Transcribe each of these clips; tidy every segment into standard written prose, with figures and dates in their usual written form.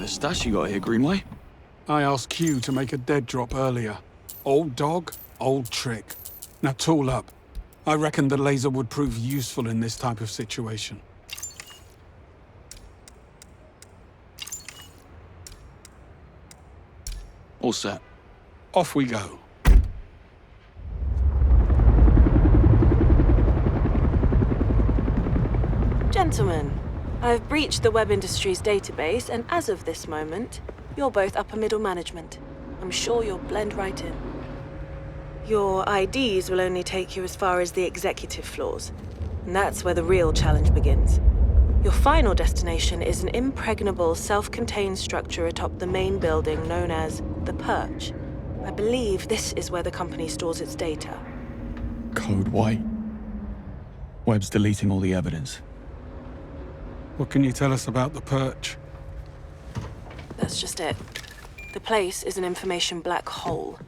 of stuff you got here, Greenway. I asked Q to make a dead drop earlier. Old dog, old trick. Now tool up. I reckon the laser would prove useful in this type of situation. All set. Off we go. Gentlemen, I've breached the Webb Industries database, and as of this moment, you're both upper middle management. I'm sure you'll blend right in. Your IDs will only take you as far as the executive floors, and that's where the real challenge begins. Your final destination is an impregnable, self-contained structure atop the main building known as the Perch. I believe this is where the company stores its data. Code White. Webb's deleting all the evidence. What can you tell us about the Perch? That's just it. The place is an information black hole.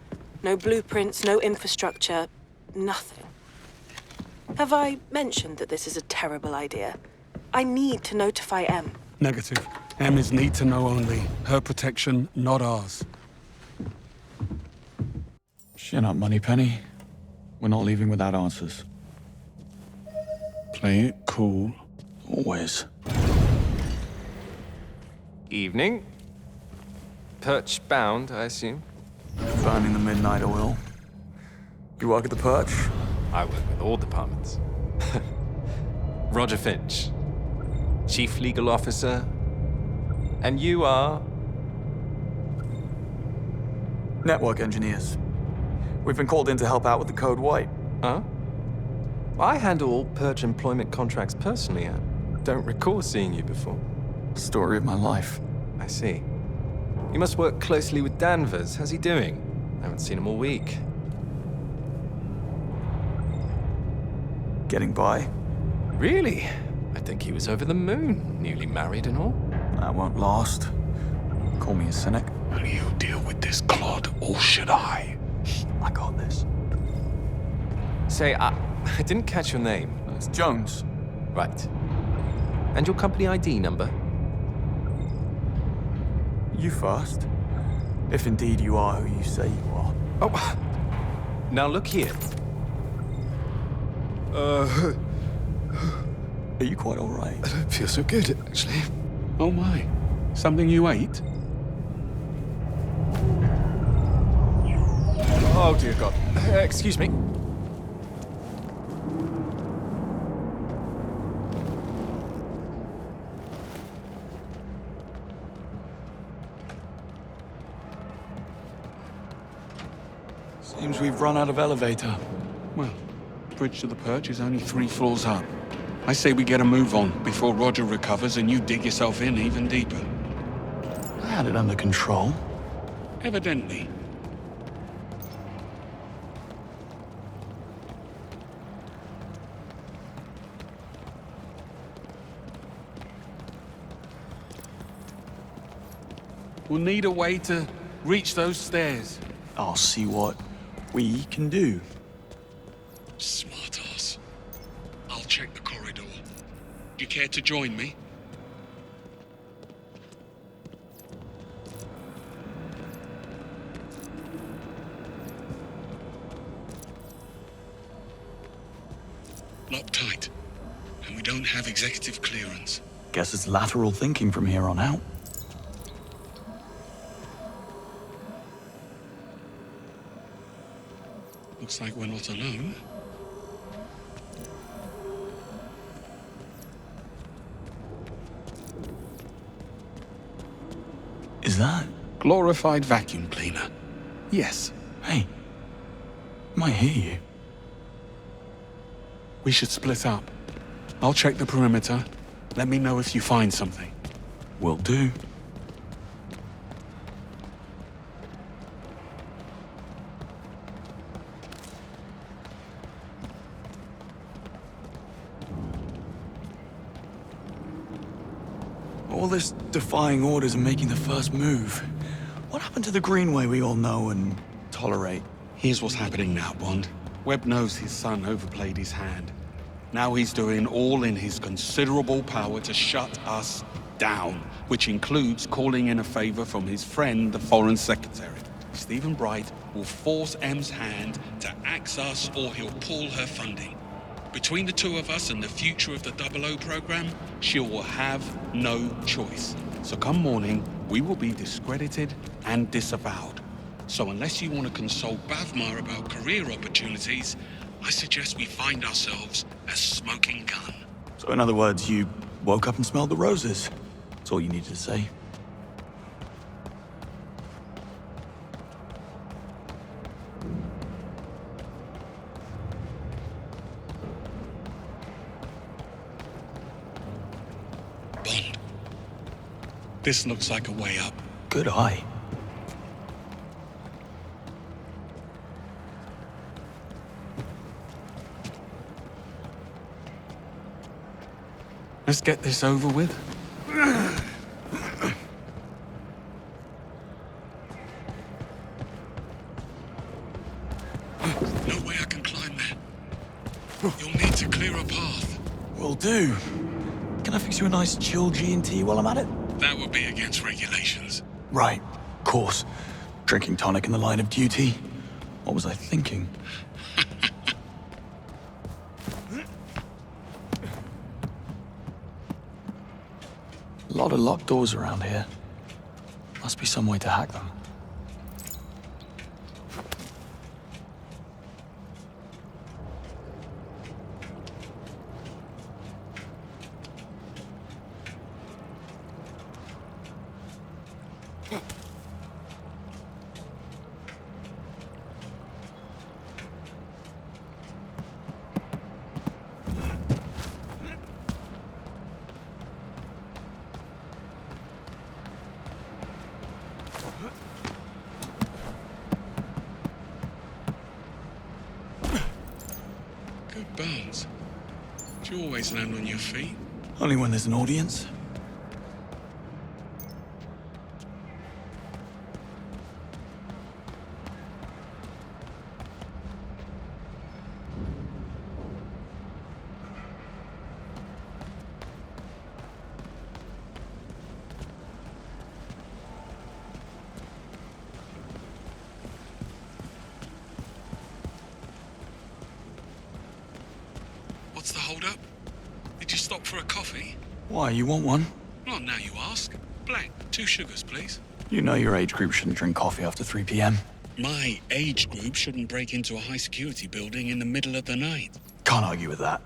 No blueprints, no infrastructure, nothing. Have I mentioned that this is a terrible idea? I need to notify M. Negative. M is need to know only. Her protection, not ours. Chin up, Moneypenny. We're not leaving without answers. Play it cool. Always. Evening. Perch bound, I assume. Burning the midnight oil. You work at the Perch? I work with all departments. Roger Finch, Chief Legal Officer. And you are? Network engineers. We've been called in to help out with the Code White. Huh? I handle all Perch employment contracts personally. I don't recall seeing you before. Story of my life. I see. You must work closely with Danvers. How's he doing? I haven't seen him all week. Getting by. Really? I think he was over the moon, newly married and all. That won't last. Call me a cynic. Will you deal with this clod, or should I? I got this. Say, I didn't catch your name. It's Jones. Right. And your company ID number? You first. If indeed you are who you say you are. Oh, now look here. Are you quite all right? I don't feel so good, actually. Oh my. Something you ate? Oh, dear God. Excuse me. Seems we've run out of elevator. Well, bridge to the Perch is only 3 floors up. I say we get a move on before Roger recovers and you dig yourself in even deeper. I had it under control. Evidently. We'll need a way to reach those stairs. I'll see what we can do. Smart ass. I'll check the corridor. You care to join me? Locked tight. And we don't have executive clearance. Guess it's lateral thinking from here on out. Looks like we're not alone. Is that? Glorified vacuum cleaner. Yes. Hey. Might hear you. We should split up. I'll check the perimeter. Let me know if you find something. Will do. All this defying orders and making the first move. What happened to the Greenway we all know and tolerate? Here's what's happening now, Bond. Webb knows his son overplayed his hand. Now he's doing all in his considerable power to shut us down, which includes calling in a favor from his friend, the Foreign Secretary. Stephen Bright will force M's hand to axe us or he'll pull her funding. Between the two of us and the future of the 00 program, she will have no choice. So come morning, we will be discredited and disavowed. So unless you want to consult Bavmar about career opportunities, I suggest we find ourselves a smoking gun. So in other words, you woke up and smelled the roses. That's all you needed to say. Bond. This looks like a way up. Good eye. Let's get this over with. No way I can climb there. You'll need to clear a path. Will do. Can I fix you a nice chill G&T while I'm at it? That would be against regulations. Right, of course. Drinking tonic in the line of duty. What was I thinking? A lot of locked doors around here. Must be some way to hack them. Good bones. Do you always land on your feet? Only when there's an audience. What's the hold-up? Did you stop for a coffee? Why, you want one? Not now you ask. Black, 2 sugars, please. You know your age group shouldn't drink coffee after 3 p.m. My age group shouldn't break into a high-security building in the middle of the night. Can't argue with that.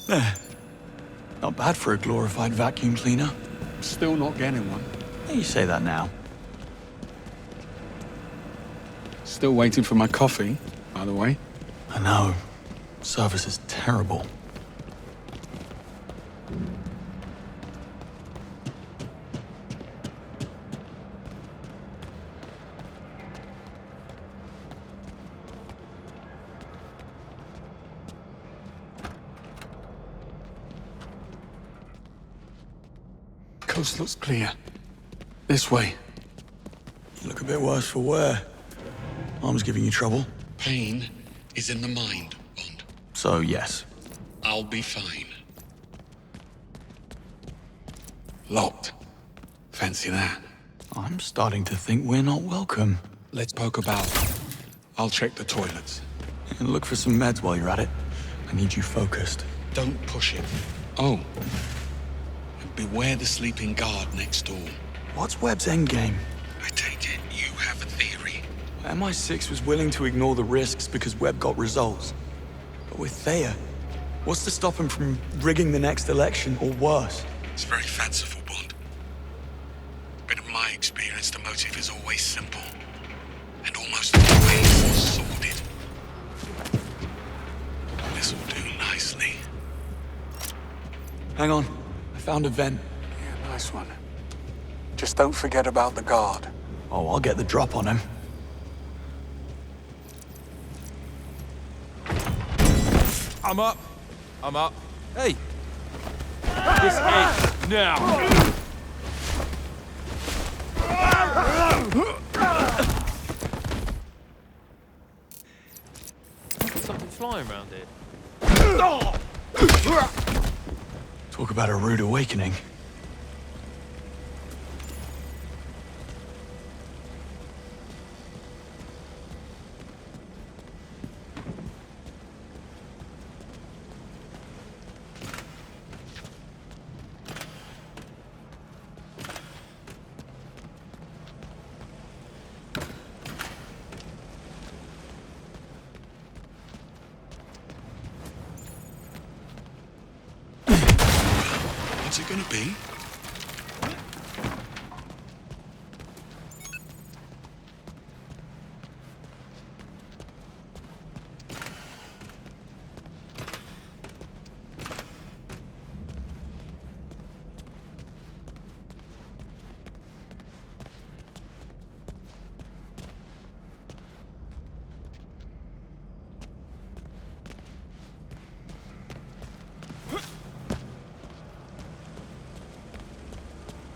There. Not bad for a glorified vacuum cleaner. Still not getting one. You say that now. Still waiting for my coffee, by the way. I know. Service is terrible. Coast looks clear. This way. You look a bit worse for wear. Mom's giving you trouble? Pain is in the mind, Bond. So, yes. I'll be fine. Locked. Fancy that. I'm starting to think we're not welcome. Let's poke about. I'll check the toilets. And look for some meds while you're at it. I need you focused. Don't push it. Oh. And beware the sleeping guard next door. What's Webb's endgame? I take it you have a theory. MI6 was willing to ignore the risks because Webb got results. But with Thayer, what's to stop him from rigging the next election or worse? It's very fanciful, Bond. But in my experience, the motive is always simple. And almost always sordid. This'll do nicely. Hang on. I found a vent. Yeah, nice one. Just don't forget about the guard. Oh, I'll get the drop on him. I'm up. I'm up. Hey! This edge, now! Something flying around here. Talk about a rude awakening. What's it gonna be?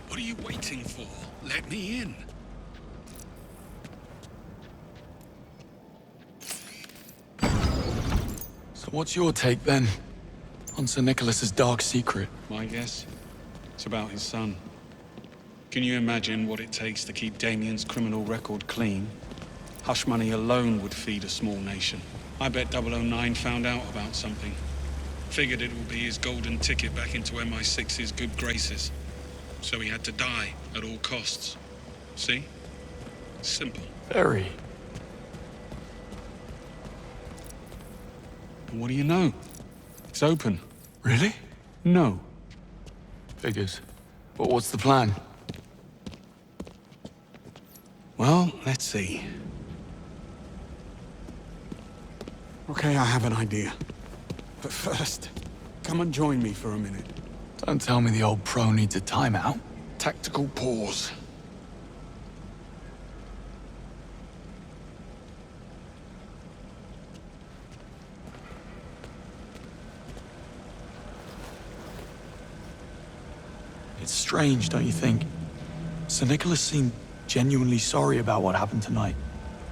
What are you waiting for? Let me in. So what's your take, then? On Sir Nicholas's dark secret? My guess? It's about his son. Can you imagine what it takes to keep Damien's criminal record clean? Hush money alone would feed a small nation. I bet 009 found out about something. Figured it would be his golden ticket back into MI6's good graces. So he had to die at all costs. See? Simple. Very. And what do you know? It's open. Really? No. Figures. But what's the plan? Well, let's see. Okay, I have an idea. But first, come and join me for a minute. Don't tell me the old pro needs a timeout. Tactical pause. It's strange, don't you think? Sir Nicholas seemed genuinely sorry about what happened tonight.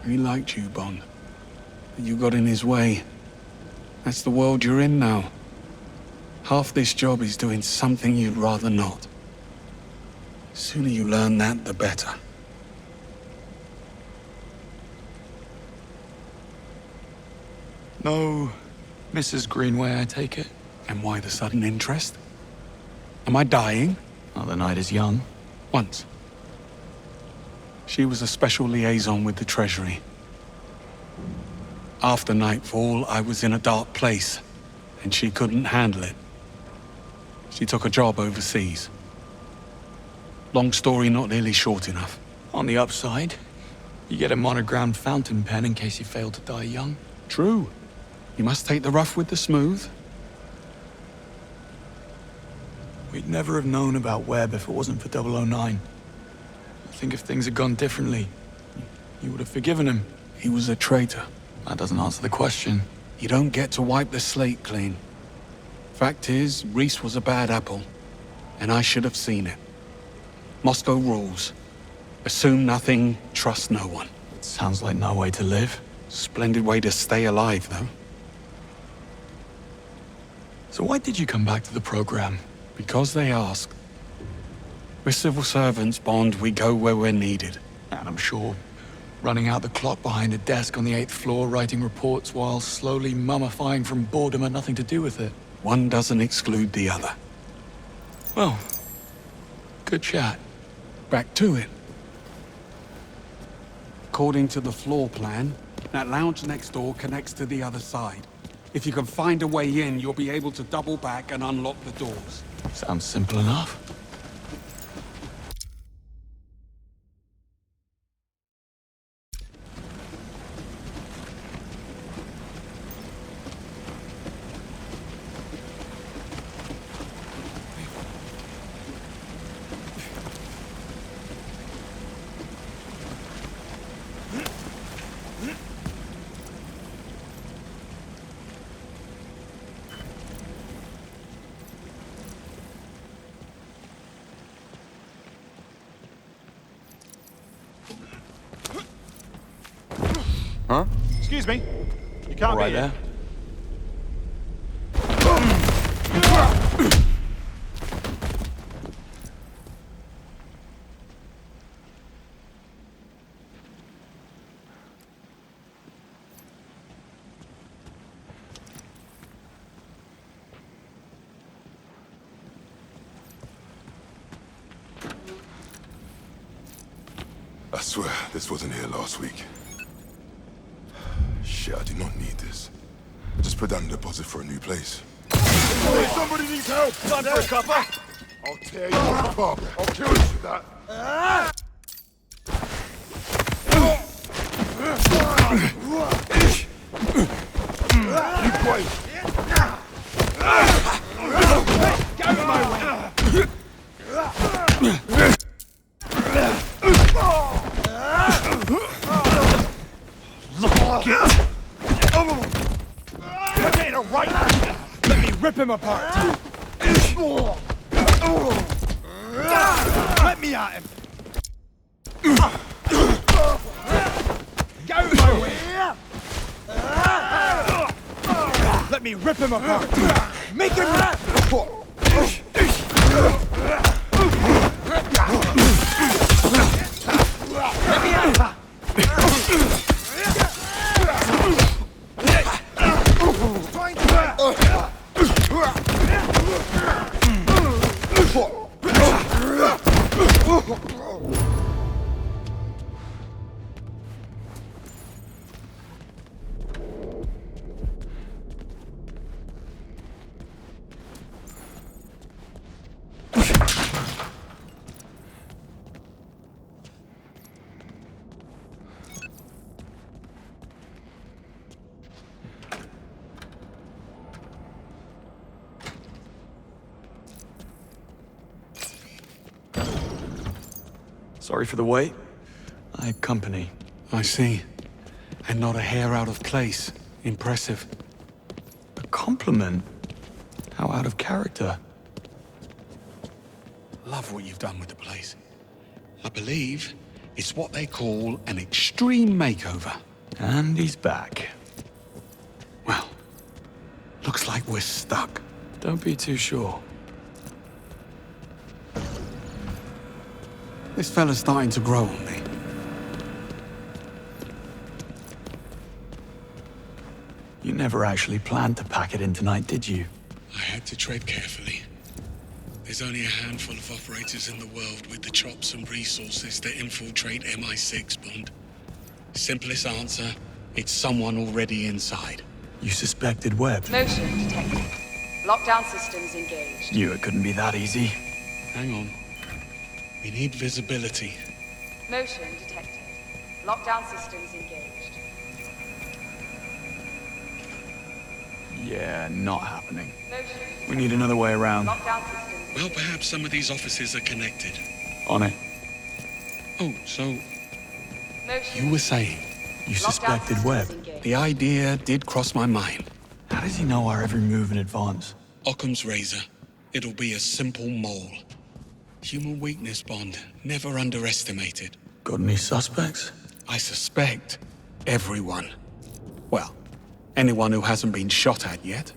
He liked you, Bond. But you got in his way. That's the world you're in now. Half this job is doing something you'd rather not. The sooner you learn that, the better. No, Mrs. Greenway, I take it? And why the sudden interest? Am I dying? Oh, the night is young. Once. She was a special liaison with the Treasury. After nightfall, I was in a dark place, and she couldn't handle it. She took a job overseas. Long story, not nearly short enough. On the upside, you get a monogrammed fountain pen in case you fail to die young. True. You must take the rough with the smooth. We'd never have known about Webb if it wasn't for 009. I think if things had gone differently, you would have forgiven him. He was a traitor. That doesn't answer the question. You don't get to wipe the slate clean. Fact is, Reese was a bad apple, and I should have seen it. Moscow rules. Assume nothing, trust no one. It's Sounds like no way to live. Splendid way to stay alive, though. So why did you come back to the program? Because they asked. We're civil servants, Bond. We go where we're needed. And I'm sure running out the clock behind a desk on the 8th floor, writing reports while slowly mummifying from boredom had nothing to do with it. One doesn't exclude the other. Well, good chat. Back to it. According to the floor plan, that lounge next door connects to the other side. If you can find a way in, you'll be able to double back and unlock the doors. Sounds simple enough. Huh? Excuse me. You can't All right be there. I swear, this wasn't here last week. Shit, I did not need this. Just put down a deposit for a new place. Hey, somebody needs help! Time for a cuppa! I'll tear you apart. I'll kill you for that. You wait! Get out of my way! Let me rip him apart! Let me at him! Get out of my way! Let me rip him apart! Make him... Let me at him! Sorry for the wait. I had company. I see. And not a hair out of place. Impressive. A compliment? How out of character. Love what you've done with the place. I believe it's what they call an extreme makeover. And he's back. Well, looks like we're stuck. Don't be too sure. This fella's starting to grow on me. You never actually planned to pack it in tonight, did you? I had to tread carefully. There's only a handful of operators in the world with the chops and resources to infiltrate MI6, Bond. Simplest answer, it's someone already inside. You suspected Webb. Motion detected. Lockdown systems engaged. Knew it couldn't be that easy. Hang on. We need visibility. Motion detected. Lockdown systems engaged. Yeah, not happening. Motion. We need another way around. Lockdown systems. Well, perhaps some of these offices are connected. On it. Oh, so Motion. you were saying You Lockdown suspected systems Webb. engaged. the idea did cross my mind. How does he know our every move in advance? Occam's razor. It'll be a simple mole. Human weakness, Bond. Never underestimated. Got any suspects? I suspect everyone. Well, anyone who hasn't been shot at yet.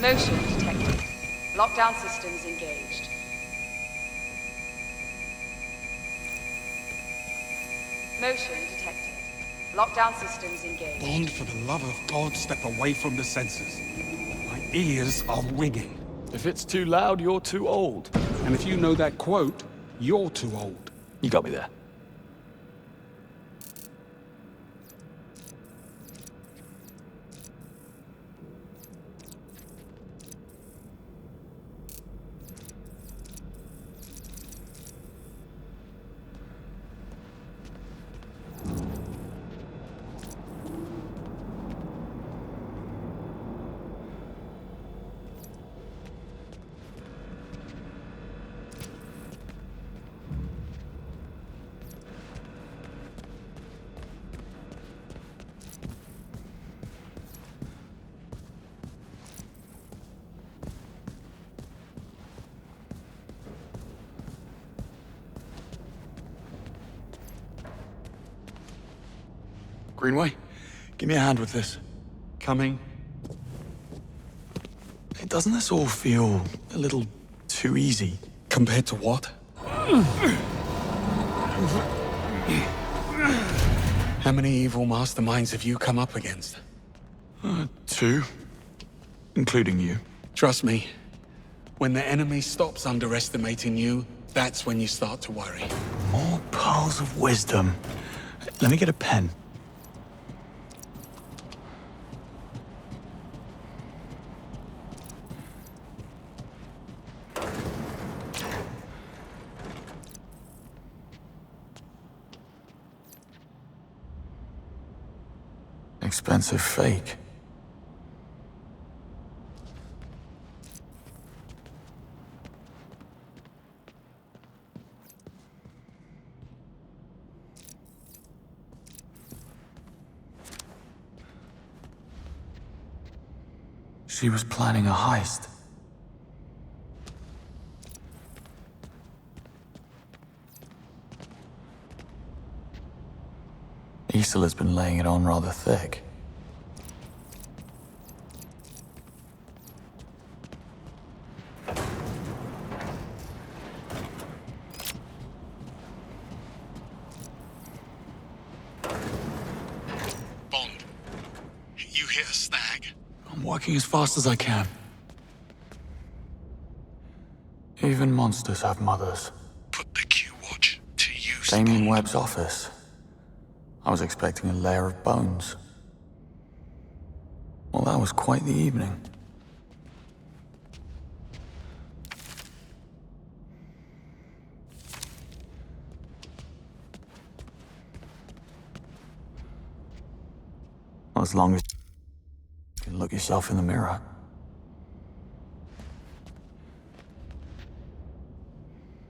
Motion detected. Lockdown systems engaged. Motion detected. Lockdown systems engaged. Bond, for the love of God, step away from the sensors. My ears are ringing. If it's too loud, you're too old. And if you know that quote, you're too old. You got me there. Greenway, give me a hand with this. Coming. Hey, doesn't this all feel a little too easy? Compared to what? How many evil masterminds have you come up against? 2. Including you. Trust me, when the enemy stops underestimating you, that's when you start to worry. More pearls of wisdom. Let me get a pen. Expensive fake. She was planning a heist. Isola's been laying it on rather thick. Bond, you hit a snag? I'm working as fast as I can. Even monsters have mothers. Put the Q-Watch to use. Damien Bond. Webb's office. I was expecting a layer of bones. Well, that was quite the evening. As long as you can look yourself in the mirror.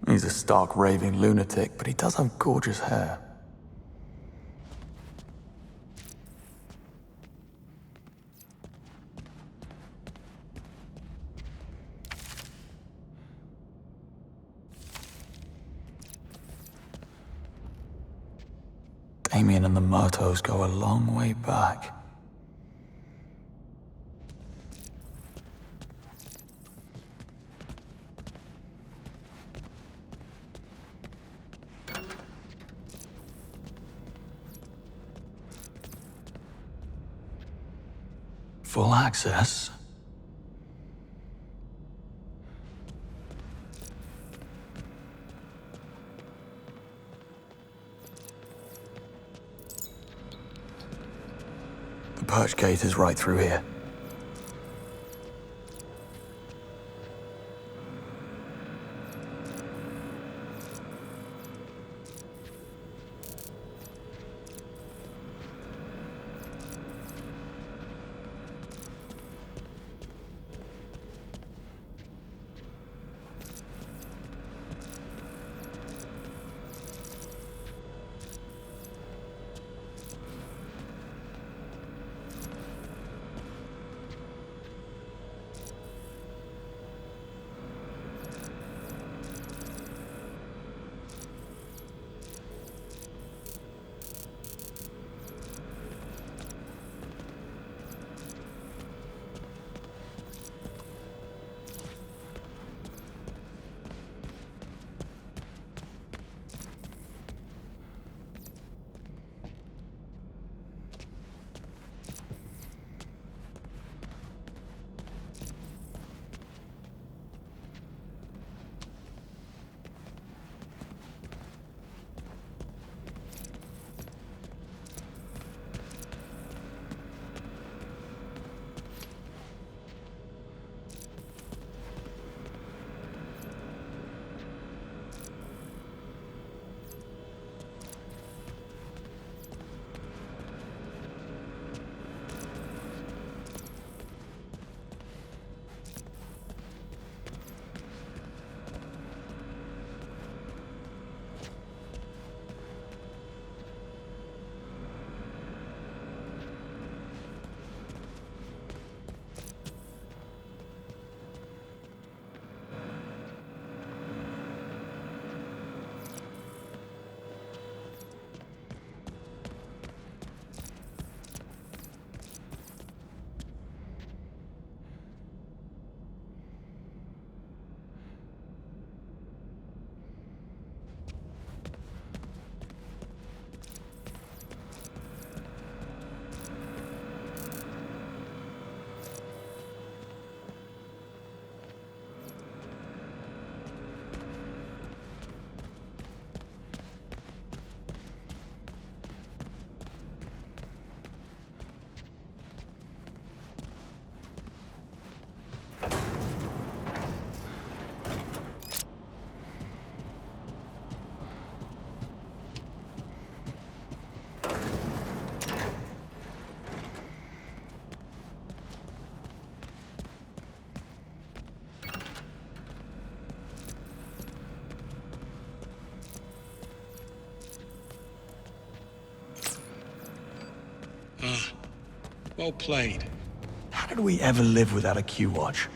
He's a stark raving lunatic, but he does have gorgeous hair. Damien and the Murtos go a long way back. Full access. The Perch gate is right through here. Well played. How did we ever live without a Q-Watch?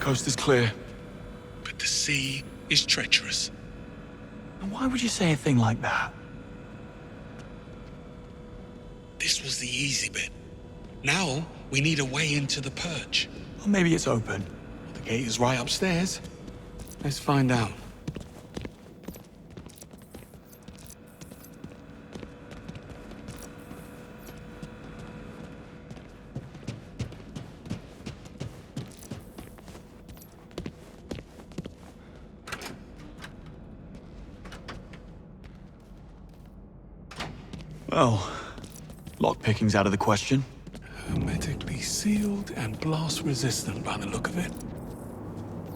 Coast is clear. But the sea is treacherous. And why would you say a thing like that? This was the easy bit. Now, we need a way into the Perch. Or maybe it's open. The gate is right upstairs. Let's find out. Well, lockpicking's out of the question. Hermetically sealed and blast resistant by the look of it.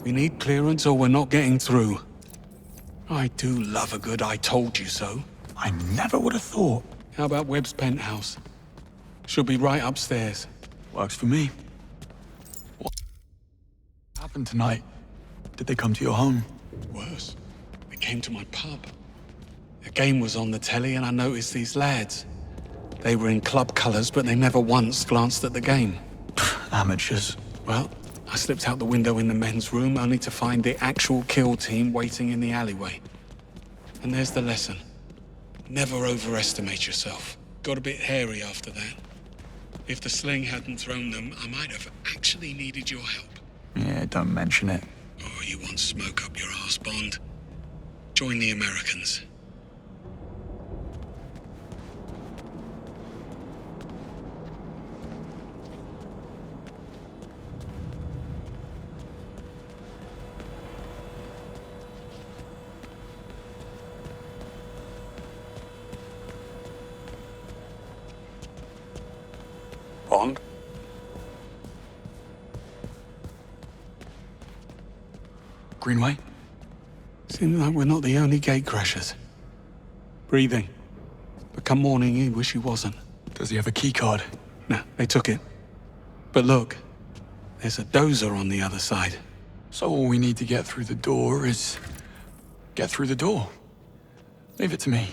We need clearance or we're not getting through. I do love a good I told you so. I never would have thought. How about Webb's penthouse? Should be right upstairs. Works for me. What happened tonight? Did they come to your home? Worse, they came to my pub. A game was on the telly and I noticed these lads. They were in club colours, but they never once glanced at the game. Amateurs. Well, I slipped out the window in the men's room only to find the actual kill team waiting in the alleyway. And there's the lesson. Never overestimate yourself. Got a bit hairy after that. If the sling hadn't thrown them, I might have actually needed your help. Yeah, don't mention it. Oh, you want smoke up your arse, Bond? Join the Americans. Bond? Greenway? Seems like we're not the only gatecrashers. Breathing. But come morning, he wish he wasn't. Does he have a keycard? No, they took it. But look, there's a dozer on the other side. So all we need to get through the door is... get through the door. Leave it to me.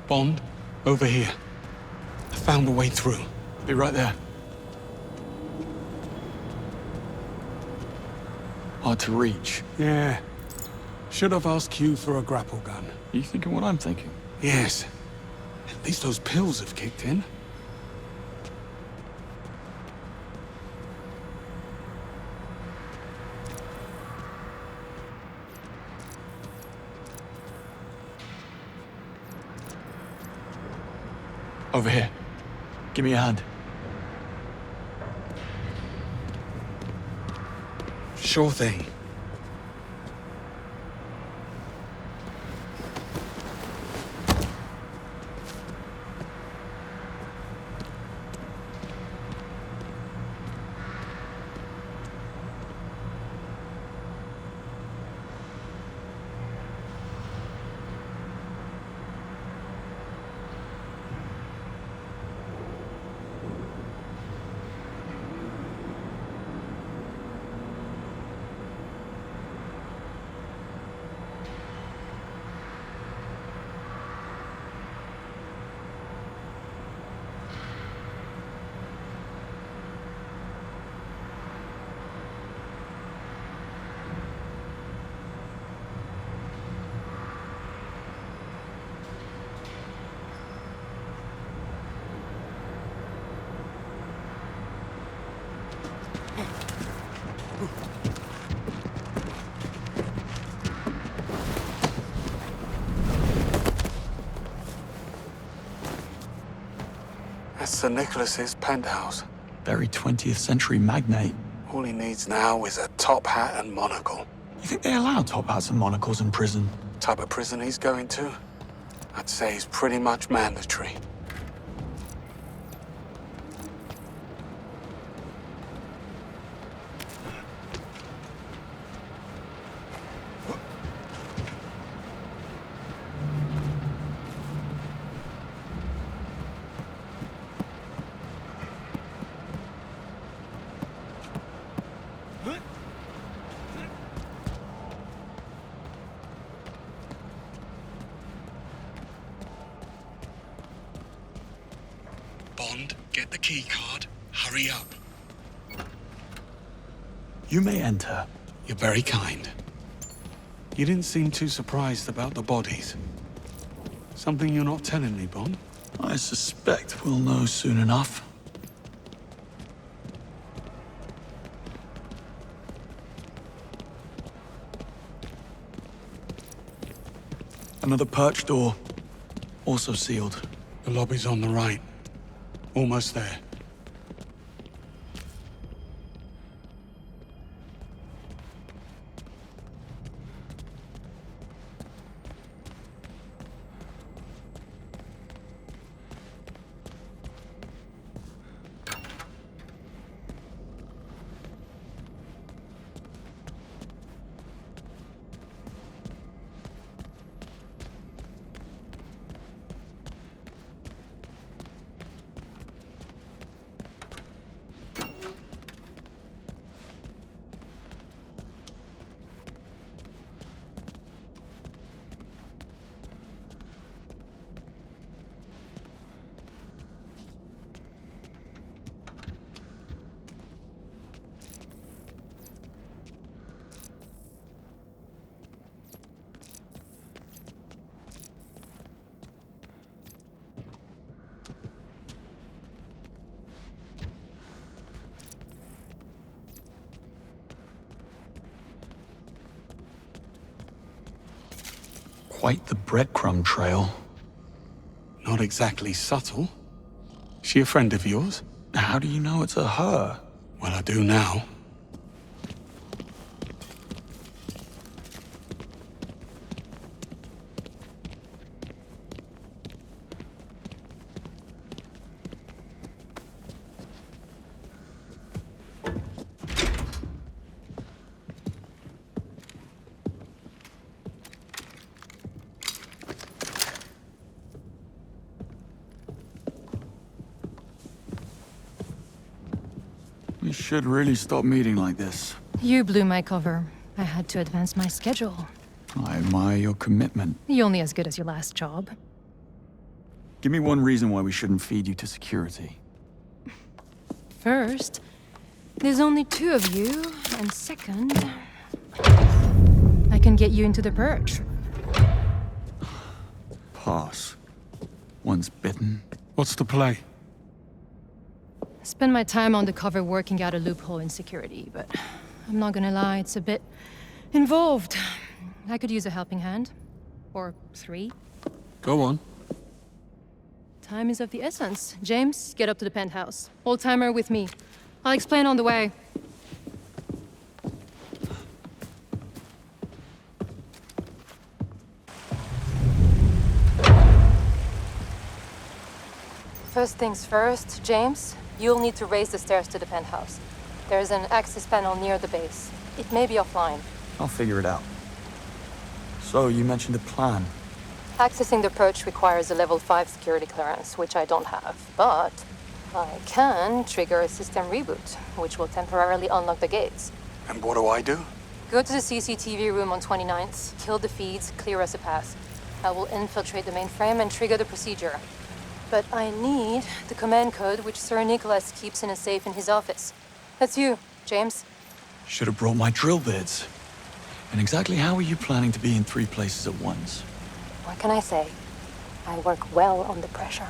Bond, over here. I found a way through. Be right there. Hard to reach. Yeah. Should have asked Q for a grapple gun. Are you thinking what I'm thinking? Yes. At least those pills have kicked in. Over here. Give me a hand. Sure thing. That's Sir Nicholas's penthouse. Very 20th century magnate. All he needs now is a top hat and monocle. You think they allow top hats and monocles in prison? Type of prison he's going to? I'd say he's pretty much mandatory. Get the key card. Hurry up. You may enter. You're very kind. You didn't seem too surprised about the bodies. Something you're not telling me, Bond? I suspect we'll know soon enough. Another Perch door. Also sealed. The lobby's on the right. Almost there. Quite the breadcrumb trail. Not exactly subtle. She a friend of yours? How do you know it's a her? Well, I do now. We should really stop meeting like this. You blew my cover. I had to advance my schedule. I admire your commitment. You're only as good as your last job. Give me one reason why we shouldn't feed you to security. First, there's only 2 of you, and second, I can get you into the Perch. Pass. Once bitten. What's the play? Spend my time on the cover working out a loophole in security, but I'm not gonna lie, it's a bit involved. I could use a helping hand. Or 3. Go on. Time is of the essence. James, get up to the penthouse. Old-timer with me. I'll explain on the way. First things first, James, you'll need to raise the stairs to the penthouse. There's an access panel near the base. It may be offline. I'll figure it out. So, you mentioned a plan. Accessing the Perch requires a level 5 security clearance, which I don't have. But I can trigger a system reboot, which will temporarily unlock the gates. And what do I do? Go to the CCTV room on 29th, kill the feeds, clear us a path. I will infiltrate the mainframe and trigger the procedure. But I need the command code which Sir Nicholas keeps in a safe in his office. That's you, James. Should have brought my drill bits. And exactly how are you planning to be in 3 places at once? What can I say? I work well under pressure.